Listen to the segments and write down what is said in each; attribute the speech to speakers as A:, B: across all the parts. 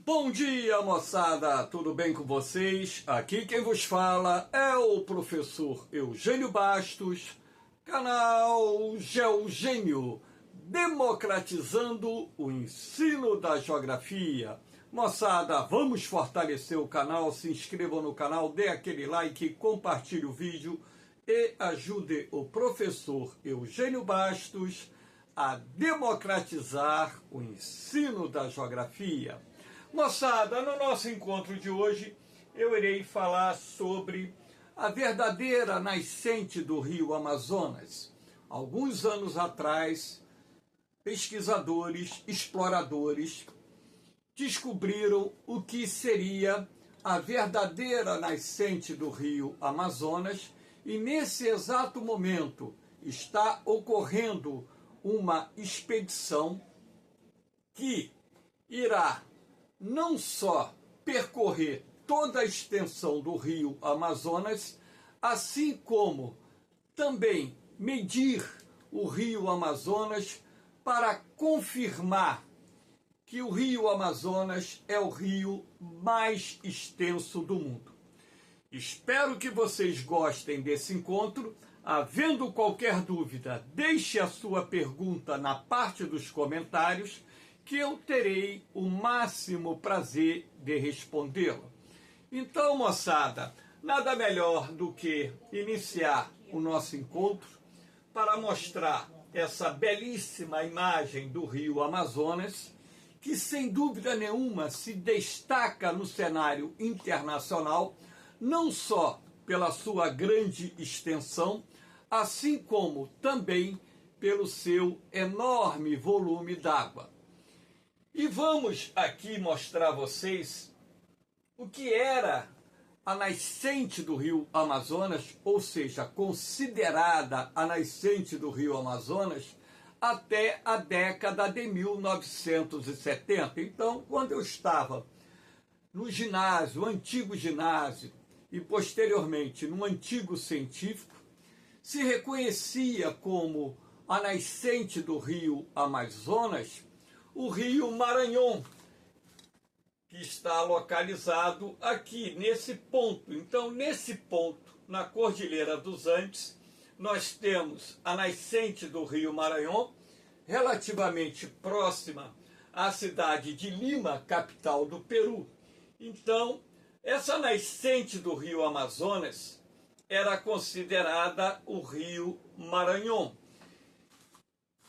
A: Bom dia, moçada! Tudo bem com vocês? Aqui quem vos fala é o professor Eugênio Bastos, canal Geogênio, democratizando o ensino da geografia. Moçada, vamos fortalecer o canal, se inscrevam no canal, dê aquele like, compartilhe o vídeo e ajude o professor Eugênio Bastos a democratizar o ensino da geografia. Moçada, no nosso encontro de hoje, eu irei falar sobre a verdadeira nascente do rio Amazonas. Alguns anos atrás, pesquisadores, exploradores, descobriram o que seria a verdadeira nascente do rio Amazonas e nesse exato momento está ocorrendo uma expedição que irá não só percorrer toda a extensão do rio Amazonas, assim como também medir o rio Amazonas para confirmar que o rio Amazonas é o rio mais extenso do mundo. Espero que vocês gostem desse encontro. Havendo qualquer dúvida, deixe a sua pergunta na parte dos comentários, que eu terei o máximo prazer de respondê-la. Então, moçada, nada melhor do que iniciar o nosso encontro para mostrar essa belíssima imagem do rio Amazonas, que sem dúvida nenhuma se destaca no cenário internacional, não só pela sua grande extensão, assim como também pelo seu enorme volume d'água. E vamos aqui mostrar a vocês o que era a nascente do rio Amazonas, ou seja, considerada a nascente do rio Amazonas, até a década de 1970. Então, quando eu estava no ginásio, antigo ginásio, e posteriormente no antigo científico, se reconhecia como a nascente do rio Amazonas o rio Maranhão, que está localizado aqui, nesse ponto. Então, nesse ponto, na Cordilheira dos Andes, nós temos a nascente do rio Maranhão, relativamente próxima à cidade de Lima, capital do Peru. Então, essa nascente do rio Amazonas era considerada o rio Maranhão.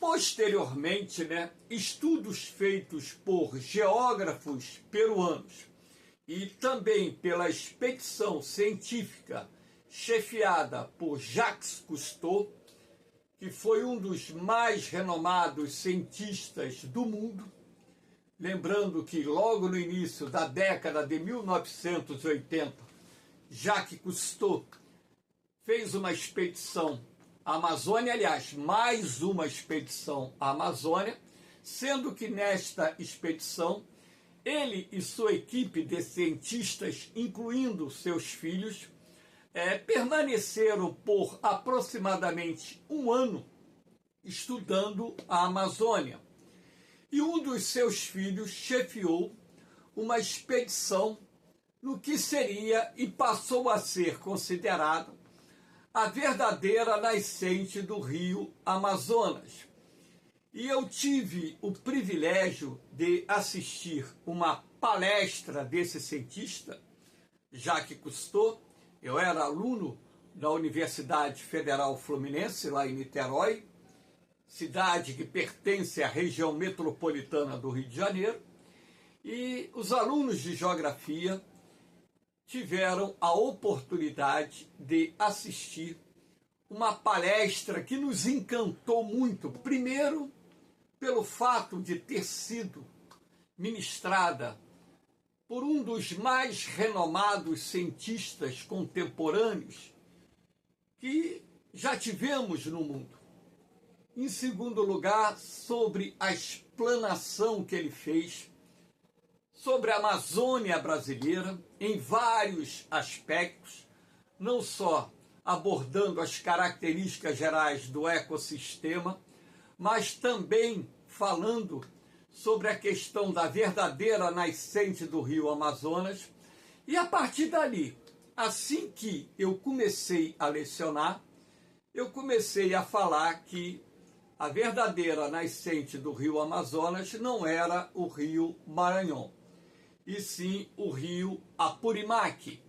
A: Posteriormente, estudos feitos por geógrafos peruanos e também pela expedição científica chefiada por Jacques Cousteau, que foi um dos mais renomados cientistas do mundo, lembrando que logo no início da década de 1980, Jacques Cousteau fez uma expedição à Amazônia, aliás, mais uma expedição à Amazônia, sendo que nesta expedição ele e sua equipe de cientistas, incluindo seus filhos, permaneceram por aproximadamente um ano estudando a Amazônia. E um dos seus filhos chefiou uma expedição no que seria e passou a ser considerado a verdadeira nascente do rio Amazonas. E eu tive o privilégio de assistir uma palestra desse cientista, Jacques Cousteau. Eu era aluno da Universidade Federal Fluminense, lá em Niterói, cidade que pertence à região metropolitana do Rio de Janeiro, e os alunos de geografia tiveram a oportunidade de assistir uma palestra que nos encantou muito, primeiro pelo fato de ter sido ministrada por um dos mais renomados cientistas contemporâneos que já tivemos no mundo. Em segundo lugar, sobre a explanação que ele fez sobre a Amazônia brasileira em vários aspectos, não só abordando as características gerais do ecossistema, mas também falando sobre a questão da verdadeira nascente do rio Amazonas. E a partir dali, assim que eu comecei a lecionar, eu comecei a falar que a verdadeira nascente do rio Amazonas não era o rio Maranhão, e sim o rio Apurimaque.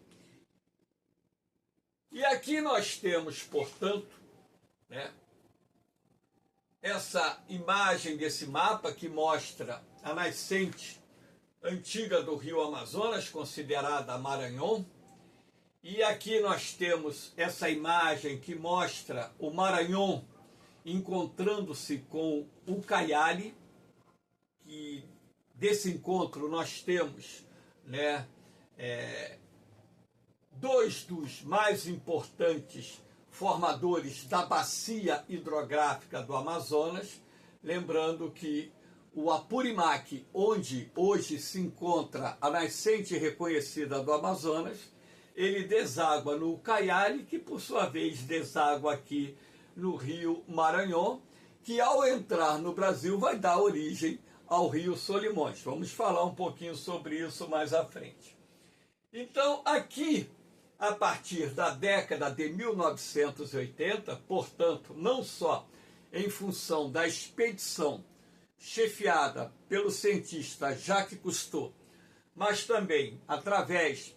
A: E aqui nós temos, portanto, né, essa imagem desse mapa que mostra a nascente antiga do rio Amazonas, considerada Maranhão. E aqui nós temos essa imagem que mostra o Maranhão encontrando-se com o Ucayali, que desse encontro nós temos, né, dois dos mais importantes formadores da bacia hidrográfica do Amazonas, lembrando que o Apurimaque, onde hoje se encontra a nascente reconhecida do Amazonas, ele deságua no Ucayali, que por sua vez deságua aqui no rio Maranhão, que ao entrar no Brasil vai dar origem ao rio Solimões. Vamos falar um pouquinho sobre isso mais à frente. Então, aqui, a partir da década de 1980, portanto, não só em função da expedição chefiada pelo cientista Jacques Cousteau, mas também através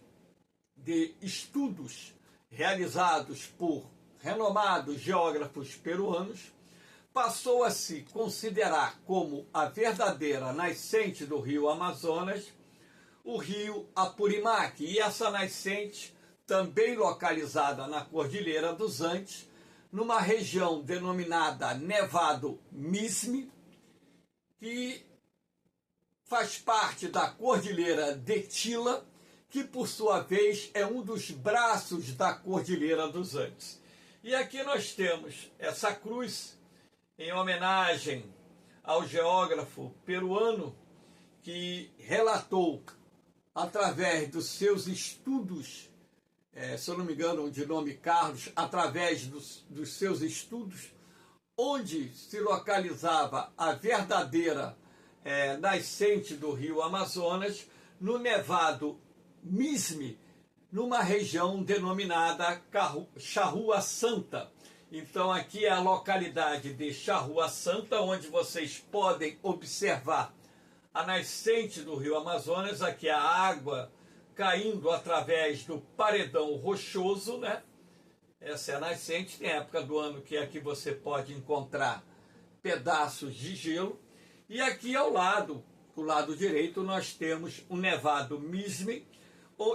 A: de estudos realizados por renomados geógrafos peruanos, passou a se considerar como a verdadeira nascente do rio Amazonas o rio Apurimaque, e essa nascente também localizada na Cordilheira dos Andes, numa região denominada Nevado Misme, que faz parte da Cordilheira de Tila, que por sua vez é um dos braços da Cordilheira dos Andes. E aqui nós temos essa cruz em homenagem ao geógrafo peruano que relatou, através dos seus estudos, se eu não me engano, de nome Carlos, através dos seus estudos, onde se localizava a verdadeira nascente do rio Amazonas, no Nevado Misme, numa região denominada Charrua Santa. Então aqui é a localidade de Charrua Santa, onde vocês podem observar a nascente do rio Amazonas. Aqui a água caindo através do paredão rochoso, né? Essa é a nascente. Tem época do ano que aqui você pode encontrar pedaços de gelo. E aqui ao lado, do lado direito, nós temos o Nevado Misme,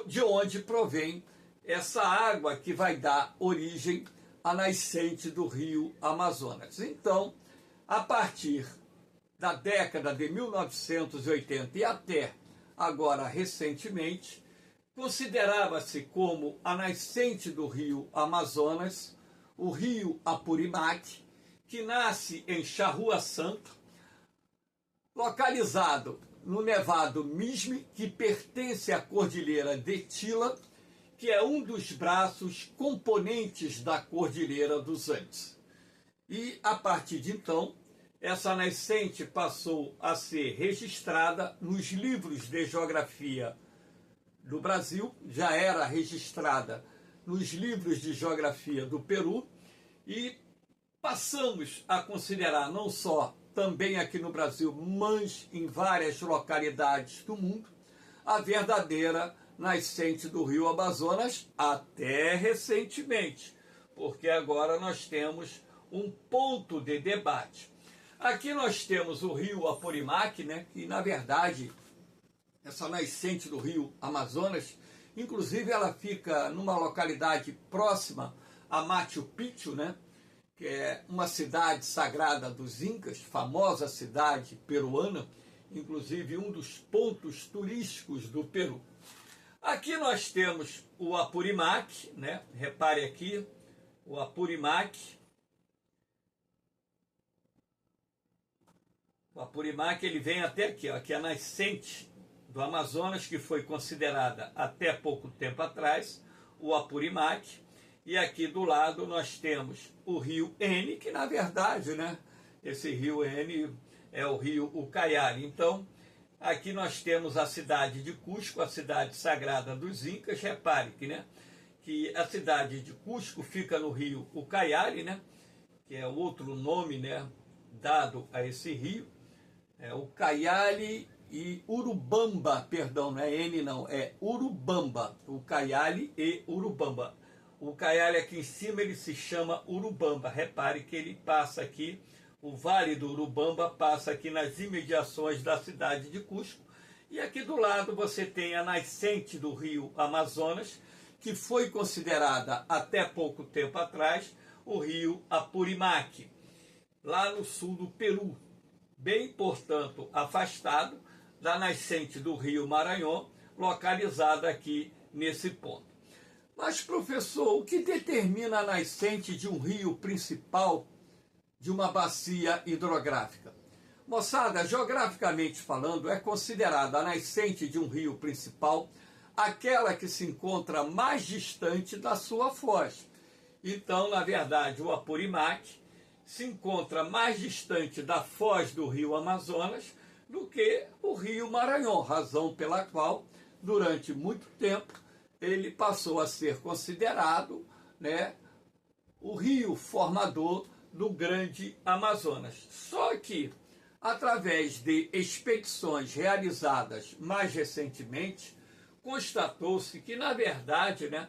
A: de onde provém essa água que vai dar origem à nascente do rio Amazonas. Então, a partir da década de 1980 e até agora recentemente, considerava-se como a nascente do rio Amazonas o rio Apurimaque, que nasce em Charrua Santa, localizado no Nevado Misme, que pertence à Cordilheira de Tila, que é um dos braços componentes da Cordilheira dos Andes. E, a partir de então, essa nascente passou a ser registrada nos livros de geografia do Brasil, já era registrada nos livros de geografia do Peru, e passamos a considerar não só também aqui no Brasil, mas em várias localidades do mundo, a verdadeira nascente do rio Amazonas, até recentemente, porque agora nós temos um ponto de debate. Aqui nós temos o rio Apurimaque, né, que na verdade, essa nascente do rio Amazonas, inclusive ela fica numa localidade próxima a Machu Picchu, né, que é uma cidade sagrada dos Incas, famosa cidade peruana, inclusive um dos pontos turísticos do Peru. Aqui nós temos o Apurimaque, né? Repare aqui, o Apurimaque. O Apurimaque ele vem até aqui, ó, que é a nascente do Amazonas, que foi considerada até pouco tempo atrás, o Apurimaque. E aqui do lado nós temos o rio N, que na verdade, né, esse rio N é o rio Ucayali. Então, aqui nós temos a cidade de Cusco, a cidade sagrada dos Incas. Repare que, né, que a cidade de Cusco fica no rio Ucayali, né, que é outro nome, né, dado a esse rio. É Ucayali e Urubamba, perdão, não é N não, é Urubamba, Ucayali e Urubamba. O Ucayali aqui em cima ele se chama Urubamba. Repare que ele passa aqui, o Vale do Urubamba passa aqui nas imediações da cidade de Cusco. E aqui do lado você tem a nascente do rio Amazonas, que foi considerada até pouco tempo atrás o rio Apurimaque, lá no sul do Peru, bem, portanto, afastado da nascente do rio Maranhão, localizada aqui nesse ponto. Mas, professor, o que determina a nascente de um rio principal de uma bacia hidrográfica? Moçada, geograficamente falando, é considerada a nascente de um rio principal aquela que se encontra mais distante da sua foz. Então, na verdade, o Apurimaque se encontra mais distante da foz do rio Amazonas do que o rio Maranhão, razão pela qual, durante muito tempo, ele passou a ser considerado, né, o rio formador do grande Amazonas. Só que, através de expedições realizadas mais recentemente, constatou-se que, na verdade, né,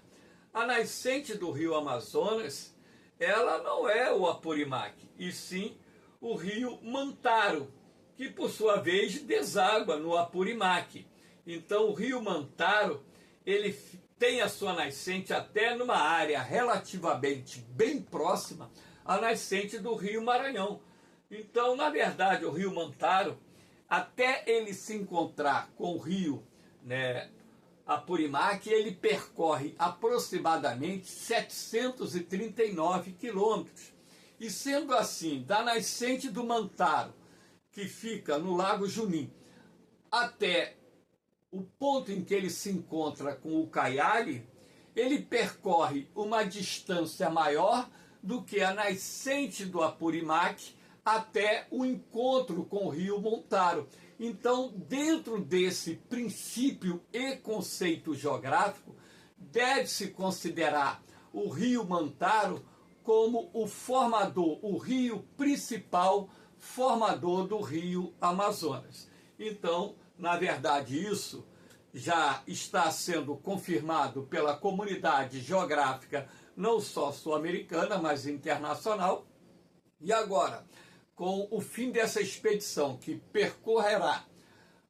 A: a nascente do rio Amazonas, ela não é o Apurimaque, e sim o rio Mantaro, que, por sua vez, deságua no Apurimaque. Então, o rio Mantaro, ele tem a sua nascente até numa área relativamente bem próxima à nascente do rio Maranhão. Então, na verdade, o rio Mantaro, até ele se encontrar com o rio, né, Apurimaque, ele percorre aproximadamente 739 quilômetros. E sendo assim, da nascente do Mantaro, que fica no Lago Junim, até o ponto em que ele se encontra com o Ucayali, ele percorre uma distância maior do que a nascente do Apurimaque até o encontro com o rio Mantaro. Então, dentro desse princípio e conceito geográfico, deve-se considerar o rio Mantaro como o formador, o rio principal formador do rio Amazonas. Então, na verdade, isso já está sendo confirmado pela comunidade geográfica, não só sul-americana, mas internacional. E agora, com o fim dessa expedição, que percorrerá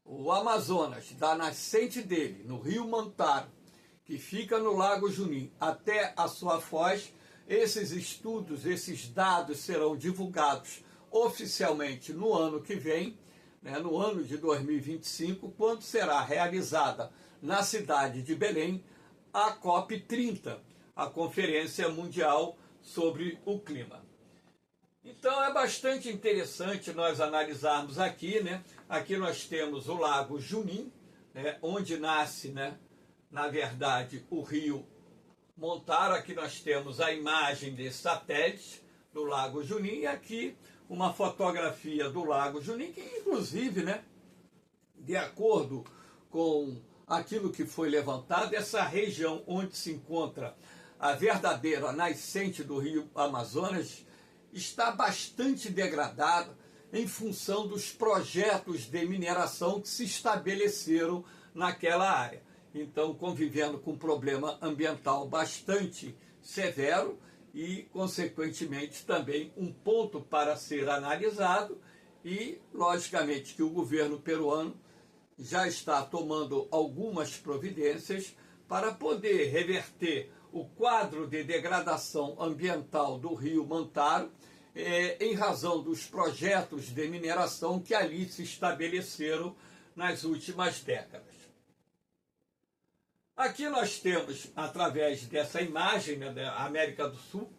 A: o Amazonas, da nascente dele, no rio Mantaro, que fica no Lago Junim, até a sua foz, esses estudos, esses dados serão divulgados oficialmente no ano que vem, né, no ano de 2025, quando será realizada na cidade de Belém a COP30, a Conferência Mundial sobre o Clima. Então é bastante interessante nós analisarmos aqui, né? Aqui nós temos o Lago Junim, né, onde nasce, né, na verdade, o rio Mantaro. Aqui nós temos a imagem de satélite do Lago Junim e aqui uma fotografia do Lago Junim, que inclusive, né, de acordo com aquilo que foi levantado, essa região onde se encontra a verdadeira nascente do rio Amazonas está bastante degradada em função dos projetos de mineração que se estabeleceram naquela área. Então, convivendo com um problema ambiental bastante severo e, consequentemente, também um ponto para ser analisado e, logicamente, que o governo peruano já está tomando algumas providências para poder reverter o quadro de degradação ambiental do rio Mantaro, em razão dos projetos de mineração que ali se estabeleceram nas últimas décadas. Aqui nós temos, através dessa imagem, né, da América do Sul,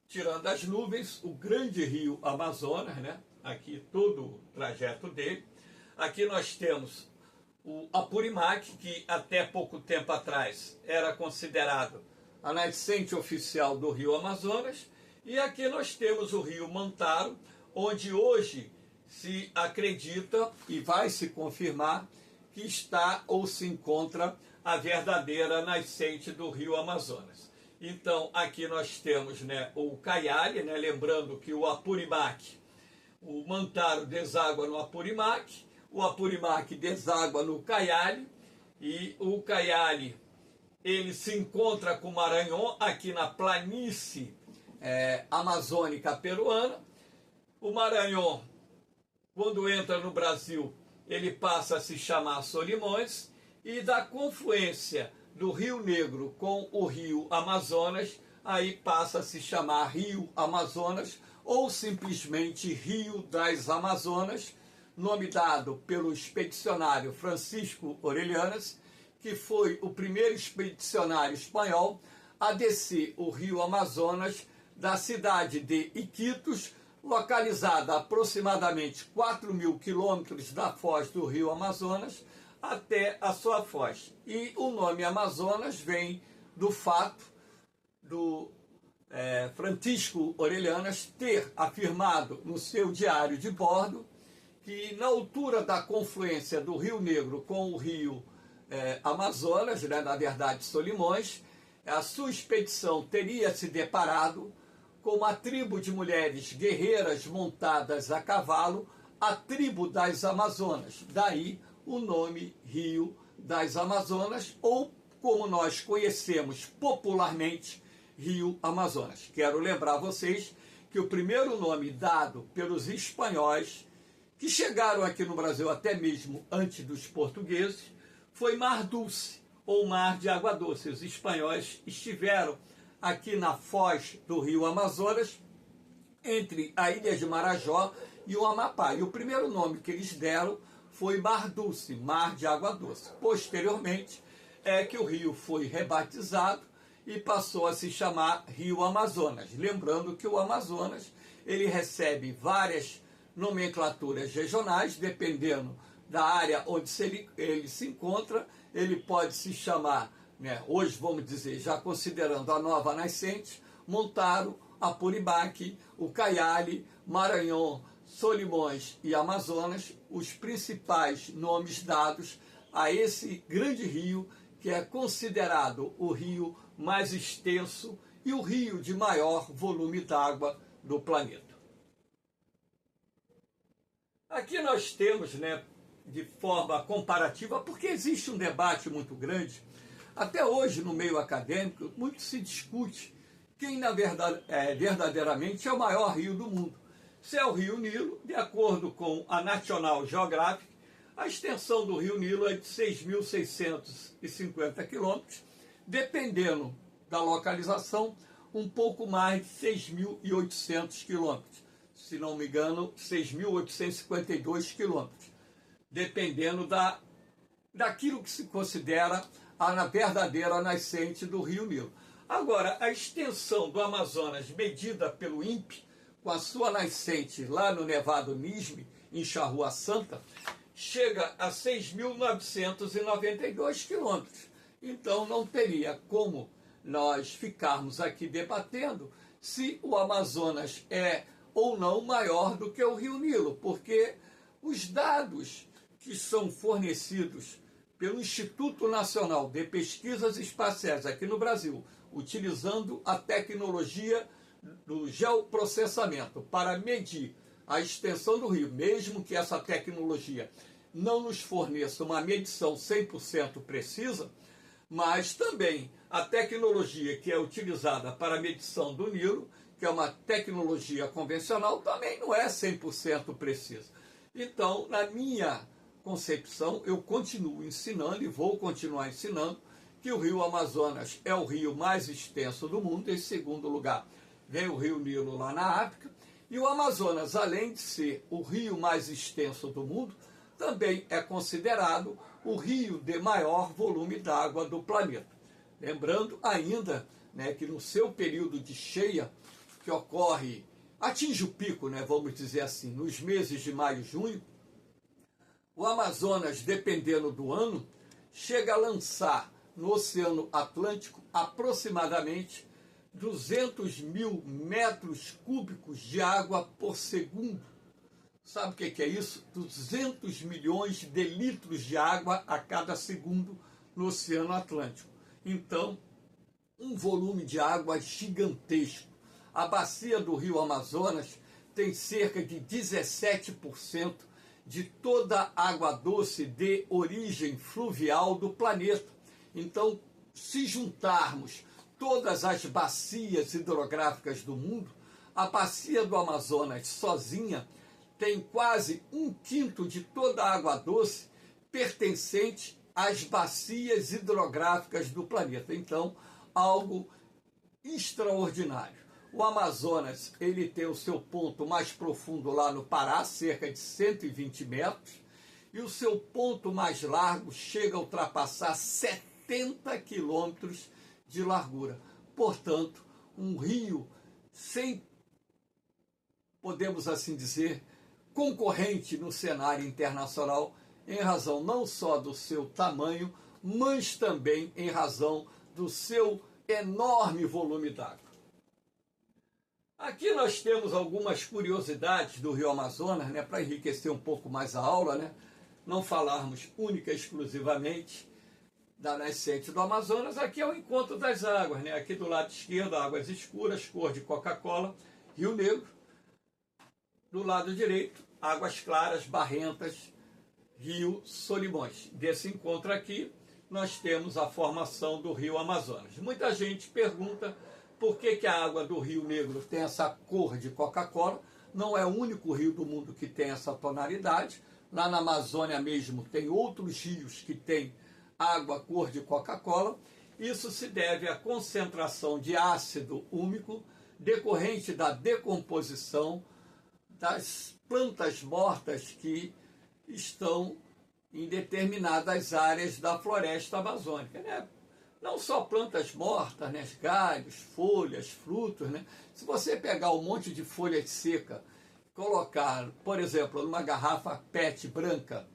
A: tirando as nuvens, o grande rio Amazonas, né, aqui todo o trajeto dele. Aqui nós temos o Apurimaque, que até pouco tempo atrás era considerado a nascente oficial do rio Amazonas, e aqui nós temos o rio Mantaro, onde hoje se acredita e vai se confirmar que está ou se encontra a verdadeira nascente do rio Amazonas. Então, aqui nós temos, né, o Caiali, né, lembrando que o Apurimac, o Mantaro deságua no Apurimac, o Apurimac deságua no Caiali, e o Caiali, ele se encontra com o Maranhão aqui na planície amazônica peruana. O Maranhão, quando entra no Brasil, ele passa a se chamar Solimões, e da confluência do Rio Negro com o Rio Amazonas, aí passa a se chamar Rio Amazonas, ou simplesmente Rio das Amazonas, nome dado pelo expedicionário Francisco Orellana, que foi o primeiro expedicionário espanhol a descer o Rio Amazonas da cidade de Iquitos, localizada a aproximadamente 4.000 quilômetros da foz do Rio Amazonas, até a sua foz. E o nome Amazonas vem do fato do Francisco Orellana ter afirmado no seu diário de bordo que na altura da confluência do Rio Negro com o Rio Amazonas, né, na verdade Solimões, a sua expedição teria se deparado com uma tribo de mulheres guerreiras montadas a cavalo, a tribo das Amazonas. Daí o nome Rio das Amazonas, ou como nós conhecemos popularmente, Rio Amazonas. Quero lembrar vocês que o primeiro nome dado pelos espanhóis, que chegaram aqui no Brasil até mesmo antes dos portugueses, foi Mar Dulce, ou Mar de Água Doce. Os espanhóis estiveram aqui na foz do Rio Amazonas, entre a ilha de Marajó e o Amapá. E o primeiro nome que eles deram foi Mar Dulce, Mar de Água Doce. Posteriormente, é que o rio foi rebatizado e passou a se chamar Rio Amazonas. Lembrando que o Amazonas, ele recebe várias nomenclaturas regionais, dependendo da área onde ele se encontra. Ele pode se chamar, né, hoje vamos dizer, já considerando a nova nascente, Mantaro, Apurimac, o Caiali, Maranhão, Solimões e Amazonas, os principais nomes dados a esse grande rio, que é considerado o rio mais extenso e o rio de maior volume d'água do planeta. Aqui nós temos, né, de forma comparativa, porque existe um debate muito grande, até hoje no meio acadêmico, muito se discute quem na verdade, verdadeiramente é o maior rio do mundo. Se é o Rio Nilo, de acordo com a National Geographic, a extensão do Rio Nilo é de 6.650 quilômetros, dependendo da localização, um pouco mais de 6.800 quilômetros. Se não me engano, 6.852 quilômetros, dependendo daquilo que se considera a verdadeira nascente do Rio Nilo. Agora, a extensão do Amazonas, medida pelo INPE, com a sua nascente lá no Nevado Nisme, em Charrua Santa, chega a 6.992 quilômetros. Então, não teria como nós ficarmos aqui debatendo se o Amazonas é ou não maior do que o Rio Nilo, porque os dados que são fornecidos pelo Instituto Nacional de Pesquisas Espaciais aqui no Brasil, utilizando a tecnologia do geoprocessamento para medir a extensão do rio, mesmo que essa tecnologia não nos forneça uma medição 100% precisa, mas também a tecnologia que é utilizada para a medição do Nilo, que é uma tecnologia convencional, também não é 100% precisa. Então, na minha concepção, eu continuo ensinando e vou continuar ensinando que o rio Amazonas é o rio mais extenso do mundo. Em segundo lugar, vem o rio Nilo lá na África. E o Amazonas, além de ser o rio mais extenso do mundo, também é considerado o rio de maior volume d'água do planeta. Lembrando ainda, né, que no seu período de cheia, que ocorre, atinge o pico, né, vamos dizer assim, nos meses de maio e junho, o Amazonas, dependendo do ano, chega a lançar no Oceano Atlântico aproximadamente 200 mil metros cúbicos de água por segundo. Sabe o que é isso? 200 milhões de litros de água a cada segundo no Oceano Atlântico. Então, um volume de água gigantesco. A bacia do Rio Amazonas tem cerca de 17% de toda a água doce de origem fluvial do planeta. Então, se juntarmos todas as bacias hidrográficas do mundo, a bacia do Amazonas sozinha tem quase 1/5 de toda a água doce pertencente às bacias hidrográficas do planeta. Então, algo extraordinário. O Amazonas, ele tem o seu ponto mais profundo lá no Pará, cerca de 120 metros, e o seu ponto mais largo chega a ultrapassar 70 quilômetros de largura. Portanto, um rio sem, podemos assim dizer, concorrente no cenário internacional, em razão não só do seu tamanho, mas também em razão do seu enorme volume d'água. Aqui nós temos algumas curiosidades do Rio Amazonas, né, para enriquecer um pouco mais a aula, né, não falarmos única e exclusivamente da nascente do Amazonas. Aqui é o encontro das águas, né, aqui do lado esquerdo, águas escuras, cor de Coca-Cola, Rio Negro. Do lado direito, águas claras, barrentas, Rio Solimões. Desse encontro aqui, nós temos a formação do Rio Amazonas. Muita gente pergunta por que a água do Rio Negro tem essa cor de Coca-Cola. Não é o único rio do mundo que tem essa tonalidade. Lá na Amazônia mesmo tem outros rios que têm água cor de Coca-Cola. Isso se deve à concentração de ácido úmico decorrente da decomposição das plantas mortas que estão em determinadas áreas da floresta amazônica, né? Não só plantas mortas, né? Galhos, folhas, frutos, né? Se você pegar um monte de folha seca, colocar, por exemplo, numa garrafa PET branca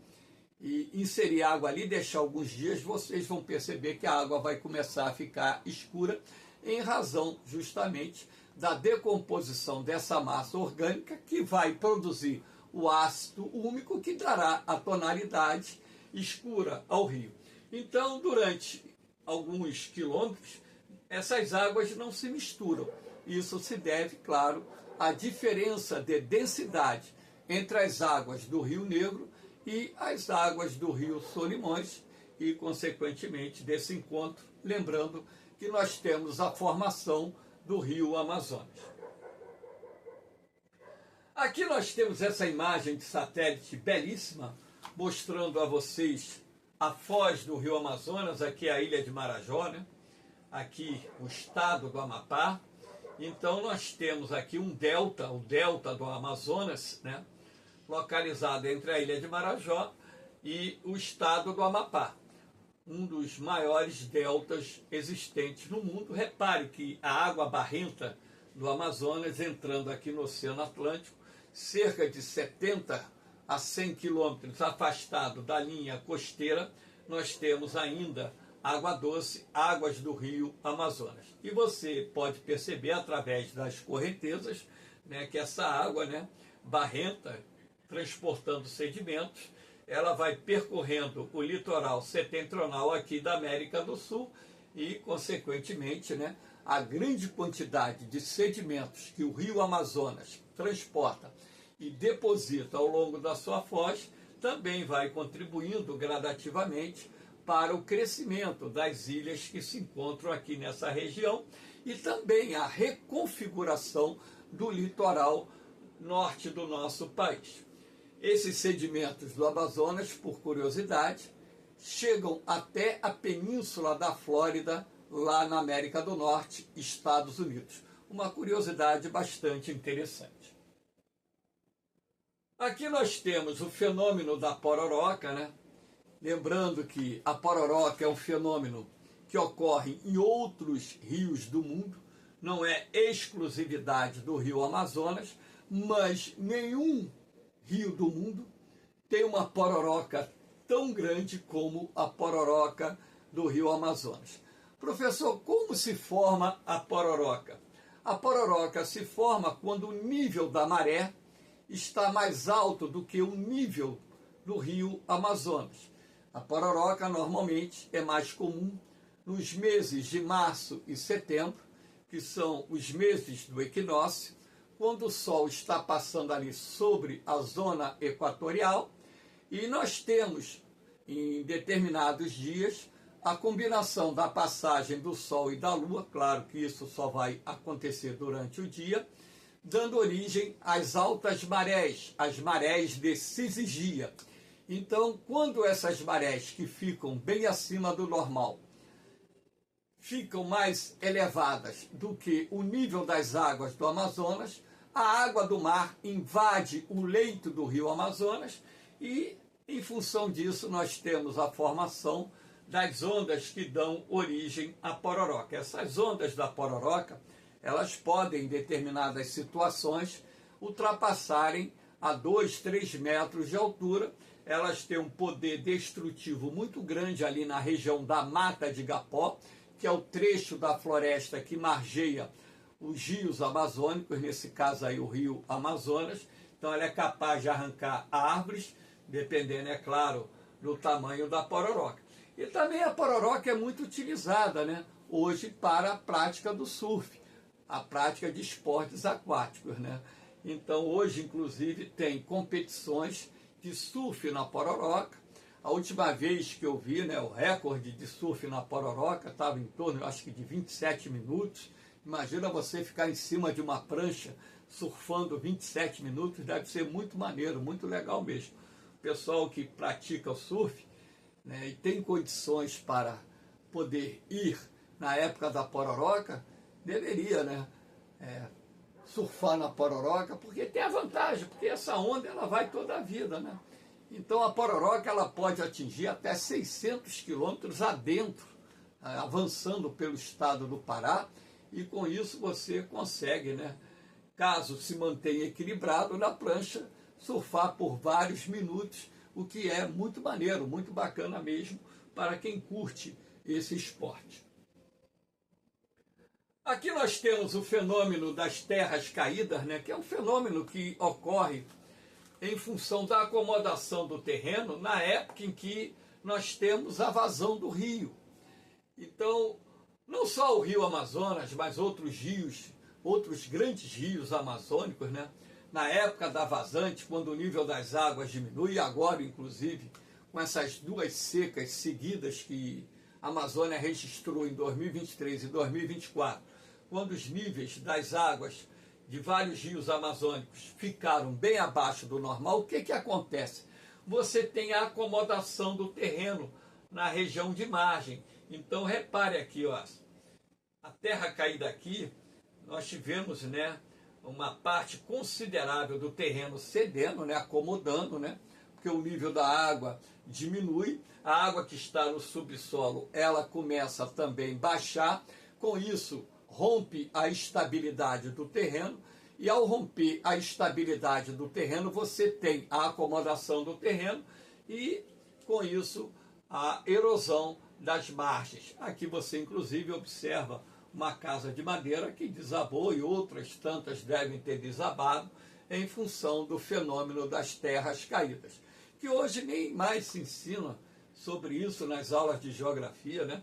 A: e inserir água ali, deixar alguns dias, vocês vão perceber que a água vai começar a ficar escura em razão justamente da decomposição dessa massa orgânica que vai produzir o ácido úmico que dará a tonalidade escura ao rio. Então, durante alguns quilômetros, essas águas não se misturam. Isso se deve, claro, à diferença de densidade entre as águas do Rio Negro e as águas do Rio Solimões e, consequentemente, desse encontro, lembrando que nós temos a formação do Rio Amazonas. Aqui nós temos essa imagem de satélite belíssima, mostrando a vocês a foz do Rio Amazonas. Aqui é a ilha de Marajó, né? Aqui o estado do Amapá. Então nós temos aqui um delta, o delta do Amazonas, né? Localizado entre a ilha de Marajó e o estado do Amapá, um dos maiores deltas existentes no mundo. Repare que a água barrenta do Amazonas, entrando aqui no Oceano Atlântico, cerca de 70 a 100 quilômetros afastado da linha costeira, nós temos ainda água doce, águas do Rio Amazonas. E você pode perceber através das correntezas, né, que essa água, né, barrenta, transportando sedimentos, ela vai percorrendo o litoral setentrional aqui da América do Sul e, consequentemente, né, a grande quantidade de sedimentos que o Rio Amazonas transporta e deposita ao longo da sua foz também vai contribuindo gradativamente para o crescimento das ilhas que se encontram aqui nessa região e também a reconfiguração do litoral norte do nosso país. Esses sedimentos do Amazonas, por curiosidade, chegam até a península da Flórida, lá na América do Norte, Estados Unidos. Uma curiosidade bastante interessante. Aqui nós temos o fenômeno da pororoca, né? Lembrando que a pororoca é um fenômeno que ocorre em outros rios do mundo, não é exclusividade do Rio Amazonas, mas nenhum rio do mundo tem uma pororoca tão grande como a pororoca do Rio Amazonas. Professor, como se forma a pororoca? A pororoca se forma quando o nível da maré está mais alto do que o nível do rio Amazonas. A pororoca normalmente é mais comum nos meses de março e setembro, que são os meses do equinócio, quando o Sol está passando ali sobre a zona equatorial, e nós temos, em determinados dias, a combinação da passagem do Sol e da Lua, claro que isso só vai acontecer durante o dia, dando origem às altas marés, as marés de Syzygia. Então, quando essas marés que ficam bem acima do normal ficam mais elevadas do que o nível das águas do Amazonas, a água do mar invade o leito do rio Amazonas e, em função disso, nós temos a formação das ondas que dão origem à pororoca. Essas ondas da pororoca, elas podem, em determinadas situações, ultrapassarem a 2, 3 metros de altura. Elas têm um poder destrutivo muito grande ali na região da Mata de Igapó, que é o trecho da floresta que margeia os rios amazônicos, nesse caso aí o rio Amazonas. Então ela é capaz de arrancar árvores, dependendo, é claro, do tamanho da pororoca. E também a pororoca é muito utilizada, né, hoje para a prática do surf, a prática de esportes aquáticos, né? Então hoje, inclusive, tem competições de surf na pororoca. A última vez que eu vi, né, o recorde de surf na pororoca estava em torno, acho que de 27 minutos. Imagina você ficar em cima de uma prancha surfando 27 minutos, deve ser muito maneiro, muito legal mesmo. O pessoal que pratica o surf, né, e tem condições para poder ir na época da pororoca, deveria, né, surfar na pororoca, porque tem a vantagem, porque essa onda ela vai toda a vida, né? Então a pororoca ela pode atingir até 600 quilômetros adentro, avançando pelo estado do Pará, e com isso você consegue, né, caso se mantenha equilibrado na prancha, surfar por vários minutos, o que é muito maneiro, muito bacana mesmo para quem curte esse esporte. Aqui nós temos o fenômeno das terras caídas, né, que é um fenômeno que ocorre em função da acomodação do terreno na época em que nós temos a vazão do rio. Então, não só o rio Amazonas, mas outros rios, outros grandes rios amazônicos, né, na época da vazante, quando o nível das águas diminui, e agora, inclusive, com essas duas secas seguidas que a Amazônia registrou em 2023 e 2024, quando os níveis das águas de vários rios amazônicos ficaram bem abaixo do normal, o que acontece? Você tem a acomodação do terreno na região de margem. Então, repare aqui, ó, a terra caída aqui, nós tivemos, né, uma parte considerável do terreno cedendo, né, acomodando, né, porque o nível da água diminui, a água que está no subsolo, ela começa também a baixar, com isso rompe a estabilidade do terreno, e ao romper a estabilidade do terreno, você tem a acomodação do terreno e, com isso, a erosão das margens. Aqui você, inclusive, observa uma casa de madeira que desabou e outras tantas devem ter desabado em função do fenômeno das terras caídas, que hoje nem mais se ensina sobre isso nas aulas de geografia, né?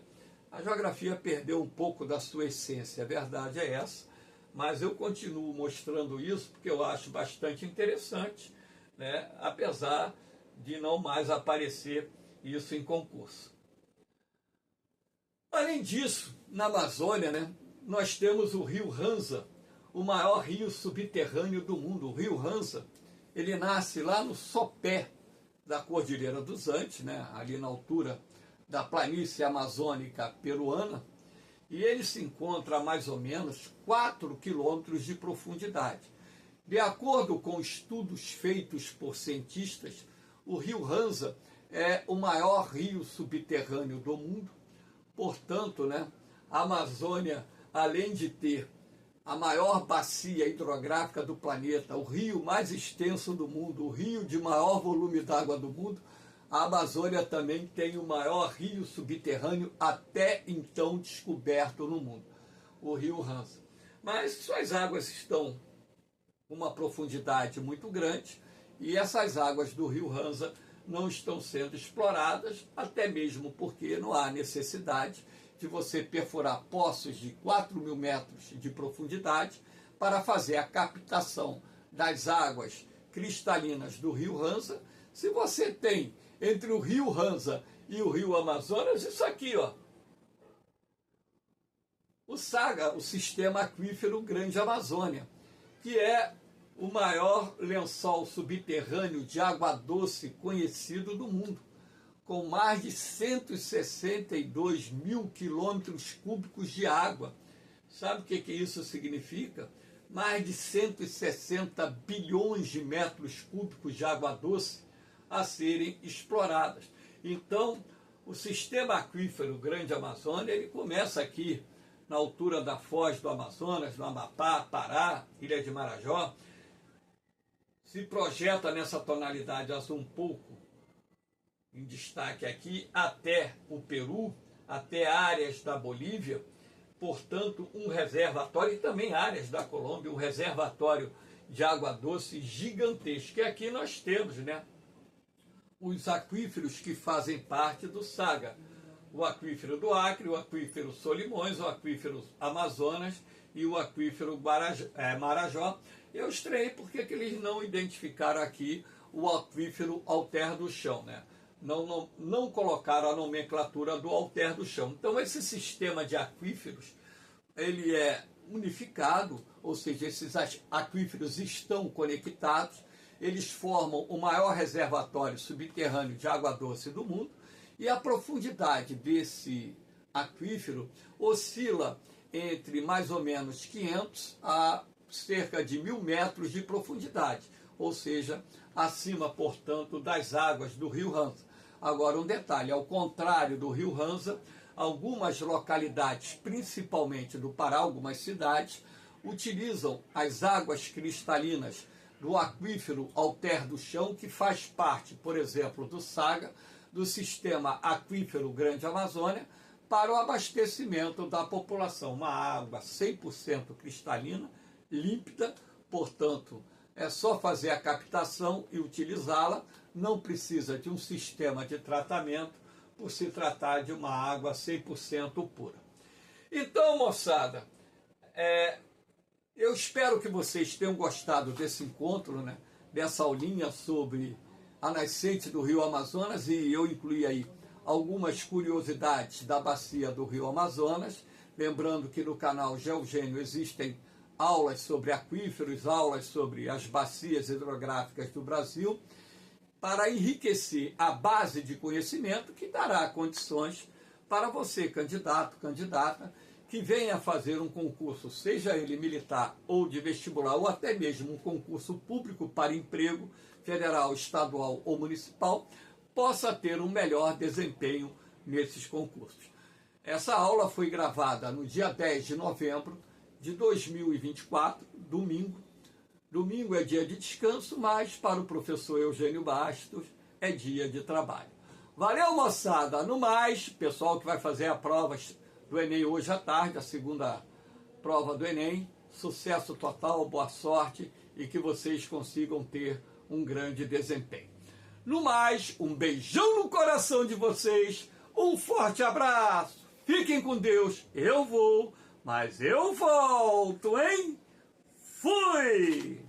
A: A geografia perdeu um pouco da sua essência, a verdade é essa, mas eu continuo mostrando isso porque eu acho bastante interessante, né? Apesar de não mais aparecer isso em concurso. Além disso, na Amazônia, né, nós temos o rio Ranza, o maior rio subterrâneo do mundo. O rio Ranza, ele nasce lá no sopé da Cordilheira dos Andes, né, ali na altura da planície amazônica peruana, e ele se encontra a mais ou menos 4 quilômetros de profundidade. De acordo com estudos feitos por cientistas, o rio Ranza é o maior rio subterrâneo do mundo. Portanto, né, a Amazônia, além de ter a maior bacia hidrográfica do planeta, o rio mais extenso do mundo, o rio de maior volume d'água do mundo, a Amazônia também tem o maior rio subterrâneo até então descoberto no mundo, o rio Ranza. Mas suas águas estão uma profundidade muito grande, e essas águas do rio Ranza não estão sendo exploradas, até mesmo porque não há necessidade de você perfurar poços de 4.000 metros de profundidade para fazer a captação das águas cristalinas do rio Ranza. Se você tem entre o rio Ranza e o rio Amazonas, isso aqui, ó, o SAGA, o Sistema Aquífero Grande Amazônia, que é o maior lençol subterrâneo de água doce conhecido do mundo, com mais de 162 mil quilômetros cúbicos de água. Sabe o que isso significa? Mais de 160 bilhões de metros cúbicos de água doce a serem exploradas. Então, o Sistema Aquífero Grande Amazônia, ele começa aqui na altura da Foz do Amazonas, no Amapá, Pará, Ilha de Marajó, se projeta nessa tonalidade azul um pouco em destaque aqui, até o Peru, até áreas da Bolívia, portanto, um reservatório, e também áreas da Colômbia, um reservatório de água doce gigantesco. E aqui nós temos, né, os aquíferos que fazem parte do SAGA. O aquífero do Acre, o aquífero Solimões, o aquífero Amazonas e o aquífero Marajó. Eu estranhei porque eles não identificaram aqui o aquífero Alter do Chão, né? Não colocaram a nomenclatura do Alter do Chão. Então, esse sistema de aquíferos, ele é unificado, ou seja, esses aquíferos estão conectados, eles formam o maior reservatório subterrâneo de água doce do mundo, e a profundidade desse aquífero oscila entre mais ou menos 500 a cerca de 1.000 metros de profundidade, ou seja, acima, portanto, das águas do rio Ranza. Agora, um detalhe, ao contrário do rio Ranza, algumas localidades, principalmente do Pará, algumas cidades, utilizam as águas cristalinas do aquífero Alter do Chão, que faz parte, por exemplo, do SAGA, do Sistema Aquífero Grande Amazônia, para o abastecimento da população. Uma água 100% cristalina, límpida, portanto, é só fazer a captação e utilizá-la, não precisa de um sistema de tratamento, por se tratar de uma água 100% pura. Então, moçada, eu espero que vocês tenham gostado desse encontro, né, dessa aulinha sobre a nascente do rio Amazonas, e eu incluí aí algumas curiosidades da bacia do rio Amazonas, lembrando que no canal Geogênio existem aulas sobre aquíferos, aulas sobre as bacias hidrográficas do Brasil, para enriquecer a base de conhecimento que dará condições para você, candidato, candidata, que venha fazer um concurso, seja ele militar ou de vestibular, ou até mesmo um concurso público para emprego, federal, estadual ou municipal, possa ter um melhor desempenho nesses concursos. Essa aula foi gravada no dia 10 de novembro de 2024, domingo. Domingo é dia de descanso, mas para o professor Eugênio Bastos é dia de trabalho. Valeu, moçada! No mais, pessoal que vai fazer a prova do Enem hoje à tarde, a segunda prova do Enem, sucesso total, boa sorte e que vocês consigam ter um grande desempenho. No mais, um beijão no coração de vocês, um forte abraço, fiquem com Deus, eu vou, mas eu volto, hein? Fui!